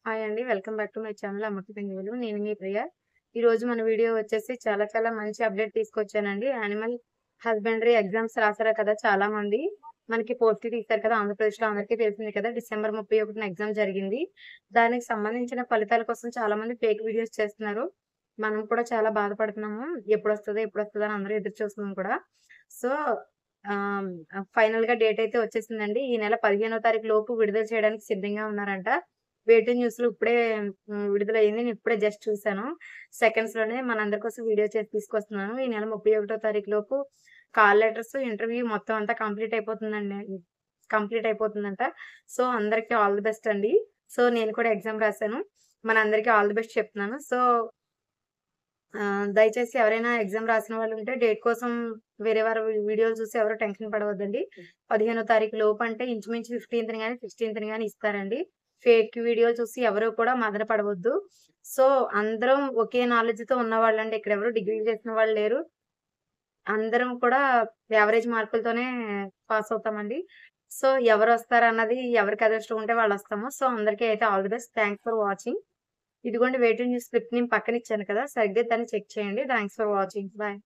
Hi అండి. Welcome back to my channel Amrutha Pengulu. నేను మీ ప్రియ. ఈరోజు మన వీడియో వచ్చేసి చాలా మంచి అప్డేట్ తీసుకొచ్చానండి. యానిమల్ హస్బెండరీ ఎగ్జామ్స్ రాసారు కదా చాలామంది. మనకి పోస్ట్‌లు తీశారు కదా! ఆంధ్రప్రదేశ్‌లో అందరికీ తెలిసిందే కదా! డిసెంబర్ 31న ఎగ్జామ్ జరిగింది. దానికి సంబంధించిన ఫలితాల కోసం చాలామంది ఫేక్ వీడియోస్ చేస్తున్నారు. మనం కూడా చాలా బాధపడుతున్నాము. ఎప్పుడొస్తదా అని అందరూ ఎదురు చూస్తున్నాం కూడా. సో, ఆహ్, ఫైనల్‌గా డేట్ అయితే వచ్చేసిందండి. ఈ నెల 15వ తారీఖు లోపు విడుదల చేయడానికి సిద్ధంగా ఉన్నారంట. వేటూ న్యూస్‌లో ఇప్పుడే విడుదలయింది. నేను ఇప్పుడే జస్ట్ చూసాను. సెకండ్స్‌లోనే మనందరి కోసం వీడియో చేసి తీసుకొస్తున్నాను. ఈ నెల 31 తారీఖు లోపు కాల్ లెటర్స్, ఇంటర్వ్యూ మొత్తం అంతా కంప్లీట్ అయిపోతుందంట. సో, అందరికి ఆల్ ది బెస్ట్ అండి. సో, నేను కూడా ఎగ్జామ్ రాసాను. మనందరికీ ఆల్ ది బెస్ట్ చెప్తున్నాను. సో, దయచేసి ఎవరైనా ఎగ్జామ్ రాసిన వాళ్ళుంటే డేట్ కోసం వేరే వారి వీడియోలు చూసి ఎవరు టెన్షన్ పడవద్దండి. 15వ తారీఖు లోపంటే ఇంచుమించు 15థ్ గాని, 16థ్ గాని ఇస్తారండి. ఫేక్ వీడియోలు చూసి ఎవరు కూడా మదన పడవద్దు. సో, అందరం ఒకే నాలెడ్జ్‌తో ఉన్నవాళ్ళండి. ఇక్కడెవరు డిగ్రీలు చేసిన వాళ్ళు లేరు. అందరం కూడా యావరేజ్ మార్కులతోనే పాస్ అవుతామండి. సో, ఎవరొస్తారన్నది ఎవరికి అదృష్టం ఉంటే వాళ్ళొస్తాము. సో, అందరికీ అయితే all the best. Thanks for watching. ఇదిగోండి వెయిటింగ్ న్యూస్ స్క్రిప్ట్ నేను పక్కన ఇచ్చాను కదా! సరిగ్గా దాన్ని చెక్ చేయండి. Thanks for watching. బాయ్.